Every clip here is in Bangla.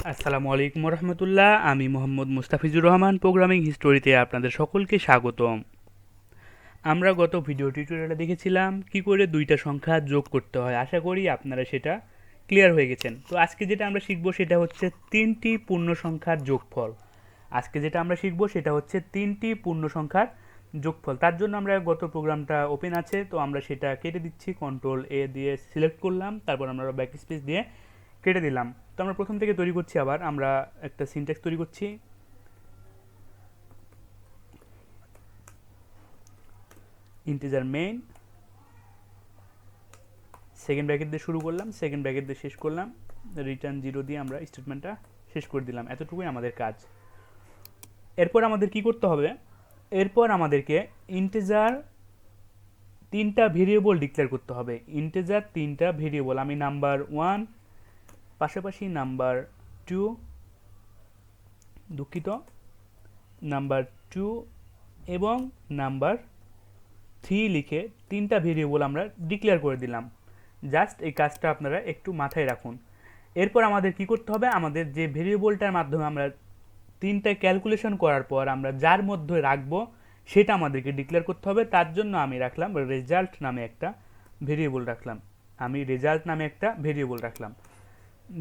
আসসালামু আলাইকুম রহমতুল্লাহ। আমি মোহাম্মদ মুস্তাফিজুর রহমান, প্রোগ্রামিং হিস্টোরিতে আপনাদের সকলকে স্বাগতম। আমরা গত ভিডিও টিউটোরিয়ালে দেখেছিলাম কি করে দুইটা সংখ্যা যোগ করতে হয়। আশা করি আপনারা সেটা ক্লিয়ার হয়ে গেছেন। তো আজকে যেটা আমরা শিখব সেটা হচ্ছে তিনটি পূর্ণ সংখ্যার যোগফল। আজকে যেটা আমরা শিখব সেটা হচ্ছে তিনটি পূর্ণ সংখ্যার যোগফল। তার জন্য আমরা গত প্রোগ্রামটা ওপেন আছে, তো আমরা সেটা কেটে দিচ্ছি। কন্ট্রোল এ দিয়ে সিলেক্ট করলাম, তারপর আমরা ব্যাক স্পেস দিয়ে কেটে দিলাম। তো আমরা প্রথম থেকে তৈরি করছি। আবার আমরা একটা সিনট্যাক্স তৈরি করছি। ইন্টিজার মেইন, সেকেন্ড ব্র্যাকেট দিয়ে শুরু করলাম, সেকেন্ড ব্র্যাকেট দিয়ে শেষ করলাম, রিটার্ন 0 দিয়ে আমরা স্টেটমেন্টটা শেষ করে দিলাম। এতটুকুই আমাদের কাজ। এরপর আমাদের কি করতে হবে? এরপর আমাদেরকে ইন্টিজার তিনটা ভেরিয়েবল ডিক্লেয়ার করতে হবে। ইন্টিজার তিনটা ভেরিয়েবল, আমি নাম্বার 1 পাশাপাশি নাম্বার 2, দুঃখিত, নাম্বার 2 এবং নাম্বার 3 লিখে তিনটা ভেরিয়েবল আমরা ডিক্লেয়ার করে দিলাম। জাস্ট এই কাজটা আপনারা একটু মাথায় রাখুন। এরপর আমাদের কি করতে হবে? আমাদের যে ভেরিয়েবলটার মাধ্যমে আমরা তিনটা ক্যালকুলেশন করার পর আমরা যার মধ্যে রাখবো সেটা আমাদেরকে ডিক্লেয়ার করতে হবে। তার জন্য আমি রাখলাম রেজাল্ট নামে একটা ভেরিয়েবল রাখলাম।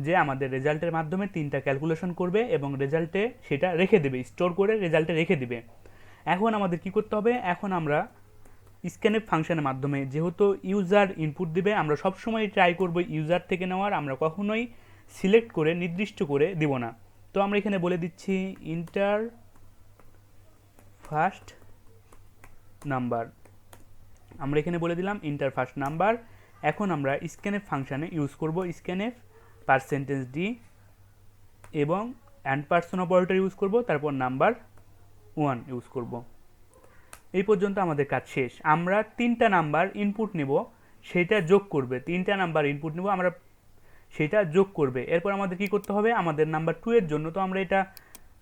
যে আমাদের রেজাল্টের মাধ্যমে তিনটা ক্যালকুলেশন করবে এবং রেজাল্টে সেটা রেখে দেবে, স্টোর করে রেজাল্টে রেখে দিবে। এখন আমাদের কি করতে হবে? এখন আমরা স্ক্যানএফ ফাংশনের মাধ্যমে, যেহেতু ইউজার ইনপুট দিবে, আমরা সবসময় ট্রাই করব ইউজার থেকে নেওয়ার, আমরা কখনোই সিলেক্ট করে নির্দিষ্ট করে দিব না। তো আমরা এখানে বলে দিচ্ছি ইন্টার ফার্স্ট নাম্বার, আমরা এখানে বলে দিলাম ইন্টার ফার্স্ট নাম্বার। এখন আমরা স্ক্যানএফ ফাংশানে ইউজ করব স্ক্যানএফ %d এবং অ্যান্ড পার্সন অপারেটর ইউজ করব, তারপর নাম্বার 1 ইউজ করব। এই পর্যন্ত আমাদের কাজ শেষ। আমরা তিনটা নাম্বার ইনপুট নেব, সেটা যোগ করবে। তিনটা নাম্বার ইনপুট নেব আমরা, সেটা যোগ করবে। এরপর আমাদের কি করতে হবে? আমাদের নাম্বার 2 এর জন্য তো আমরা এটা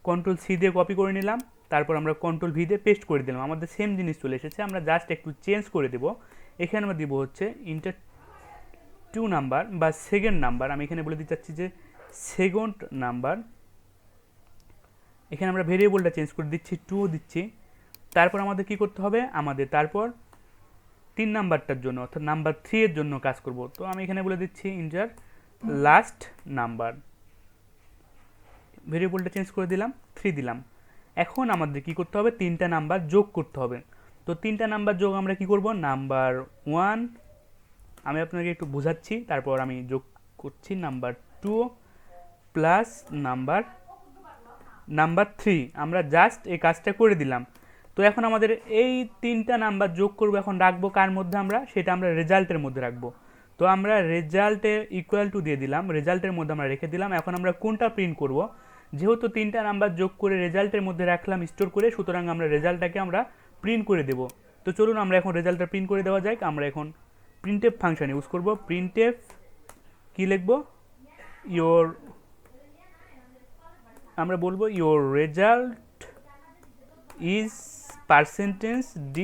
কন্ট্রোল সি দিয়ে কপি করে নিলাম, তারপর আমরা কন্ট্রোল ভি দিয়ে পেস্ট করে দিলাম। আমাদের সেম জিনিস চলে এসেছে। আমরা জাস্ট একটু চেঞ্জ করে দেব। এখানে আমরা দিব হচ্ছে ইন্টার 2 নাম্বার বা সেকেন্ড নাম্বার। আমি এখানে বলে দিতে চাচ্ছি যে সেকেন্ড নাম্বার। এখানে আমরা ভেরিয়েবলটা চেঞ্জ করে দিচ্ছি, 2 দিচ্ছি। তারপর আমাদের কি করতে হবে? আমাদের তারপর 3 নাম্বারটার জন্য অর্থাৎ নাম্বার 3 এর জন্য কাজ করব। তো আমি এখানে বলে দিচ্ছি ইন্টার লাস্ট নাম্বার, ভেরিয়েবলটা চেঞ্জ করে দিলাম, 3 দিলাম। এখন আমাদের কি করতে হবে? তিনটা নাম্বার যোগ করতে হবে। তো তিনটা নাম্বার যোগ আমরা কি করব? নাম্বার 1, আমি আপনাকে একটু বোঝাচ্ছি, তারপর আমি যোগ করছি নাম্বার 2 প্লাস নাম্বার 3। আমরা জাস্ট এই কাজটা করে দিলাম। তো এখন আমাদের এই তিনটা নাম্বার যোগ করব, এখন রাখবো কার মধ্যে? আমরা সেটা আমরা রেজাল্টের মধ্যে রাখবো। তো আমরা রেজাল্টে ইকুয়াল টু দিয়ে দিলাম, রেজাল্টের মধ্যে আমরা রেখে দিলাম। এখন আমরা কোনটা প্রিন্ট করব? যেহেতু তিনটা নাম্বার যোগ করে রেজাল্টের মধ্যে রাখলাম স্টোর করে, সুতরাং আমরা রেজাল্টটাকে আমরা প্রিন্ট করে দেব। তো চলুন আমরা এখন রেজাল্টটা প্রিন্ট করে দেওয়া যাক। আমরা এখন প্রিন্টএফ ফাংশন ইউজ করব। প্রিন্টএফ কি লিখব? ইওর, আমরা বলবো ইওর রেজাল্ট ইজ %d।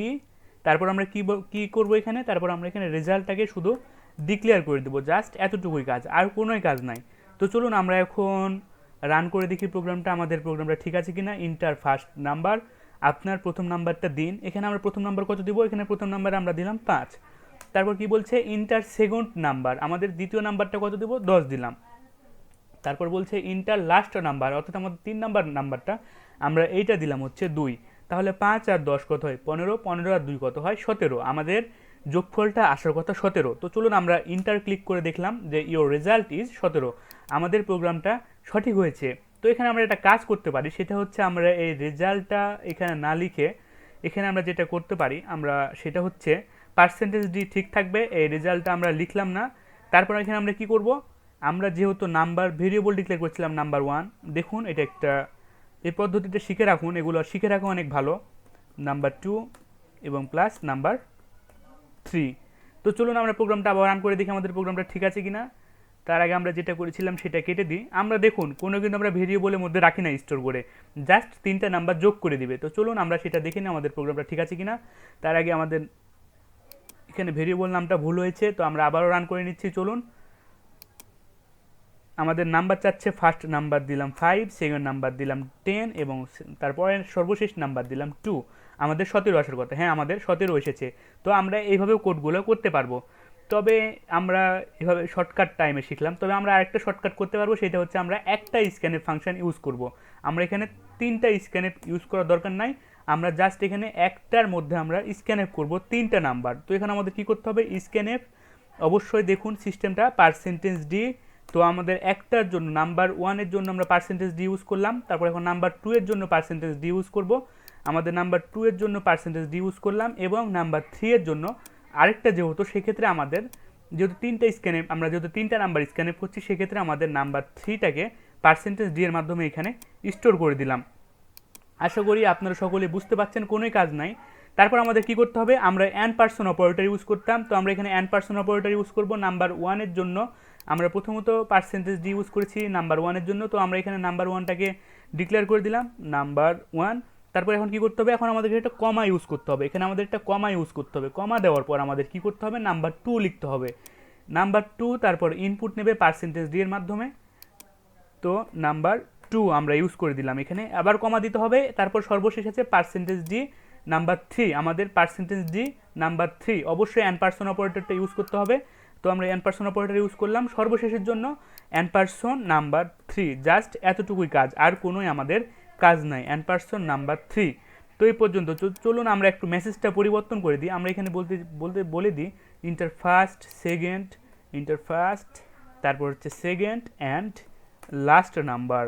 তারপর আমরা কি করব এখানে? তারপর আমরা এখানে রেজাল্টটাকে শুধু ডিক্লেয়ার করে দেবো। জাস্ট এতটুকুই কাজ, আর কোনোই কাজ নাই। তো চলুন আমরা এখন রান করে দেখি প্রোগ্রামটা, আমাদের প্রোগ্রামটা ঠিক আছে কিনা। ইন্টার ফার্স্ট নাম্বার, আপনার প্রথম নাম্বারটা দিন। এখানে আমরা প্রথম নাম্বার কত দিব? এখানে প্রথম নাম্বার আমরা দিলাম 5। তারপর কি বলছে? ইন্টার সেকেন্ড নাম্বার, আমাদের দ্বিতীয় নাম্বারটা কত দিব? 10 দিলাম। তারপর বলছে ইন্টার লাস্ট নাম্বার, অর্থাৎ আমাদের 3 নাম্বার নাম্বারটা আমরা এইটা দিলাম হচ্ছে 2। তাহলে 5 আর 10 কত হয়? 15, 15 আর 2 কত হয়? 17। আমাদের যোগফলটা আসার কথা 17। তো চলুন আমরা ইন্টার ক্লিক করে দেখলাম যে ইওর রেজাল্ট ইজ 17। আমাদের প্রোগ্রামটা সঠিক হয়েছে। তো এখানে আমরা একটা কাজ করতে পারি, সেটা হচ্ছে আমরা এই রেজাল্টটা এখানে না লিখে এখানে আমরা যেটা করতে পারি, আমরা সেটা হচ্ছে %d ঠিক থাকবে, এই রেজাল্টটা আমরা লিখলাম না। তারপর এখানে আমরা কি করব? আমরা যেহেতু নাম্বার ভেরিয়েবল ডিক্লেয়ার করছিলাম নাম্বার 1, দেখুন এটা একটা, এই পদ্ধতিটা শিখে রাখুন, এগুলো শিখে রাখা অনেক ভালো। নাম্বার 2 এবং প্লাস নাম্বার 3। তো চলুন আমরা প্রোগ্রামটা আবার রান করে দেখি আমাদের প্রোগ্রামটা ঠিক আছে কিনা। তার আগে আমরা যেটা করেছিলাম সেটা কেটে দিই। আমরা দেখুন কোনো কিন্তু আমরা ভেরিয়েবলের মধ্যে রাখি না স্টোর করে, জাস্ট তিনটা নাম্বার যোগ করে দিবে। তো চলুন আমরা সেটা দেখে নিই আমাদের প্রোগ্রামটা ঠিক আছে কিনা। তার আগে আমাদের এখানে ভেরিয়েবল নামটা ভুল হয়েছে, তো আমরা আবারও রান করে নিচ্ছি। চলুন আমাদের নাম্বার চাচ্ছে ফার্স্ট নাম্বার দিলাম 5, সেকেন্ড নাম্বার দিলাম 10 এবং তারপরে সর্বশেষ নাম্বার দিলাম 2। আমাদের 17 আসার কথা, হ্যাঁ আমাদের 17 এসেছে। তো আমরা এইভাবেও কোডগুলো করতে পারবো। তবে আমরা এভাবে শর্টকাট টাইমে শিখলাম, তবে আমরা আরেকটা শর্টকাট করতে পারবো, সেটা হচ্ছে আমরা একটা স্ক্যানএফ ফাংশন ইউজ করব। আমরা এখানে 3টা স্ক্যানএফ ইউজ করার দরকার নাই, আমরা জাস্ট এখানে একটার মধ্যে আমরা স্ক্যানএফ করব 3টা নাম্বার। তো এখানে আমাদের কি করতে হবে, স্ক্যানএফ অবশ্যই দেখুন সিস্টেমটা পার্সেন্টেজ ডি। তো আমাদের একটার জন্য নাম্বার 1-এর জন্য আমরা পার্সেন্টেজ ডি ইউজ করলাম, তারপর এখন নাম্বার 2-এর জন্য পার্সেন্টেজ ডি ইউজ করব, আমাদের নাম্বার 2-এর জন্য পার্সেন্টেজ ডি ইউজ করলাম, এবং নাম্বার 3-এর জন্য আরেকটা যেহেতু, সেক্ষেত্রে আমাদের যেহেতু 3টা স্ক্যানএফ, আমরা যেহেতু 3টা নাম্বার স্ক্যানএফ করছি, সেক্ষেত্রে আমাদের নাম্বার 3টাকে পার্সেন্টেজ ডি এর মাধ্যমে এখানে স্টোর করে দিলাম। আশা করি আপনারা সকলে বুঝতে পারছেন, কোনোই কাজ নাই। তারপর আমাদের কি করতে হবে, আমরা অ্যান্ড পার্সন অপারেটর ইউজ করতাম, তো আমরা এখানে অ্যান্ড পার্সন অপারেটর ইউজ করব। নাম্বার 1-এর জন্য আমরা প্রথমত পার্সেন্টেজ ডি ইউজ করেছি নাম্বার 1-এর জন্য, তো আমরা এখানে নাম্বার 1টাকে ডিক্লেয়ার করে দিলাম নাম্বার 1। তারপর এখন কি করতে হবে, এখন আমাদের একটা কমা ইউজ করতে হবে, এখানে আমাদের একটা কমা ইউজ করতে হবে। কমা দেওয়ার পর আমাদের কি করতে হবে, নাম্বার 2 লিখতে হবে, নাম্বার 2, তারপর ইনপুট নেবে পার্সেন্টেজ ডি এর মাধ্যমে। তো নাম্বার 2 আমরা ইউজ করে দিলাম, এখানে আবার কমা দিতে হবে। তারপর সর্বশেষ আছে পার্সেন্টেজ ডি নাম্বার 3, আমাদের পার্সেন্টেজ ডি নাম্বার 3 অবশ্যই অ্যান্ড পার্সন অপারেটরটা ইউজ করতে হবে। তো আমরা অ্যান্ড পার্সন অপারেটর ইউজ করলাম সর্বশেষের জন্য অ্যান্ড পার্সন নাম্বার 3। জাস্ট এতটুকুই কাজ, আর কোনোই আমাদের কাজ নাই, অ্যান্ড পার্সন নাম্বার 3। তো এই পর্যন্ত। চলুন আমরা একটু মেসেজটা পরিবর্তন করে দিই। আমরা এখানে বলে দিই inter first second, inter first, তারপর হচ্ছে সেকেন্ড অ্যান্ড লাস্ট নাম্বার।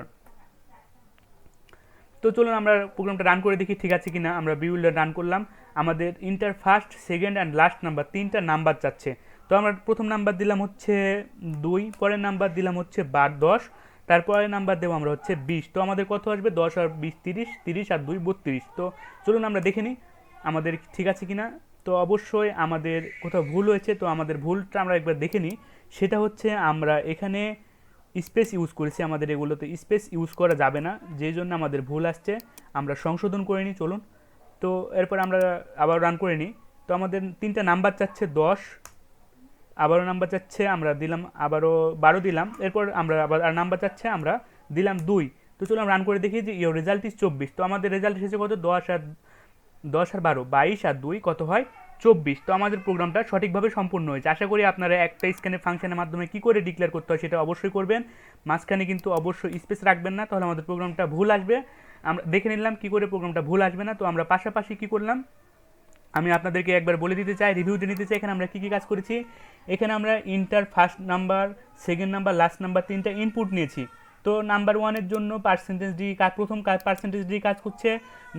তো চলুন আমরা প্রোগ্রামটা রান করে দেখি ঠিক আছে কিনা। আমরা বিউল্ডার রান করলাম, আমাদের inter first second and last number 3টা নাম্বার চাচ্ছে। তো আমরা প্রথম নাম্বার দিলাম হচ্ছে 2, পরের নাম্বার দিলাম হচ্ছে 10, তারপরের নাম্বার দেবো আমরা হচ্ছে 20। তো আমাদের কত আসবে, 10 আর 20 30, 30 আর 2 32। তো চলুন আমরা দেখে নিই আমাদের ঠিক আছে কিনা। তো অবশ্যই আমাদের কোথাও ভুল হয়েছে, তো আমাদের ভুলটা আমরা একবার দেখে নিই। সেটা হচ্ছে আমরা এখানে স্পেস ইউজ করেছি, আমাদের এগুলোতে স্পেস ইউজ করা যাবে না, যেই জন্য আমাদের ভুল আসছে। আমরা সংশোধন করে নিই চলুন। তো এরপর আমরা আবার রান করে নিই। তো আমাদের 3টা নাম্বার চাচ্ছে 10, আবারও নাম্বার চাচ্ছে, আমরা দিলাম আবারও 12 দিলাম, এরপর আমরা আবার আর নাম্বার চাচ্ছে, আমরা দিলাম 2। তো চলুন রান করে দেখি যে ইয়োর রেজাল্ট ইজ 24। তো আমাদের রেজাল্ট এসেছে কত, 10 আর 12, 22 আর 2 কত হয় 24। তো আমাদের প্রোগ্রামটা সঠিকভাবে সম্পূর্ণ হয়েছে। আশা করি আপনারা একটা স্ক্যানের ফাংশনের মাধ্যমে কি করে ডিক্লেয়ার করতে হয় সেটা অবশ্যই করবেন। মাঝখানে কিন্তু অবশ্যই স্পেস রাখবেন না, তাহলে আমাদের প্রোগ্রামটা ভুল আসবে। আমরা দেখে নিলাম কি করে প্রোগ্রামটা ভুল আসবে না। তো আমরা পাশাপাশি কি করলাম, আমি আপনাদেরকে একবার বলে দিতে চাই, রিভিউ দিয়ে নিতে চাই এখানে আমরা কী কী কাজ করেছি। এখানে আমরা inter first number, second number, last number 3টা ইনপুট নিয়েছি। তো নাম্বার 1-এর জন্য পার্সেন্টেজ ডি প্রথম পার্সেন্টেজ ডি কাজ করছে,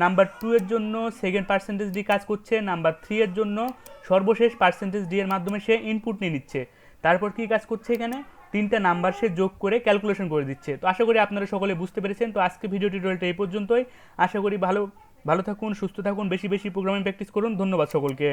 নাম্বার 2-এর জন্য সেকেন্ড পার্সেন্টেজ ডি কাজ করছে, নাম্বার 3-এর জন্য সর্বশেষ পার্সেন্টেজ ডি এর মাধ্যমে সে ইনপুট নিয়ে নিচ্ছে। তারপর কি কাজ করছে, এখানে 3টা নাম্বার সে যোগ করে ক্যালকুলেশন করে দিচ্ছে। তো আশা করি আপনারা সকলে বুঝতে পেরেছেন। তো আজকে ভিডিও টিউটোরিয়ালটা এই পর্যন্তই। আশা করি ভালো থাকুন, সুস্থ থাকুন, বেশি বেশি প্রোগ্রামিং প্র্যাকটিস করুন। ধন্যবাদ সকলকে।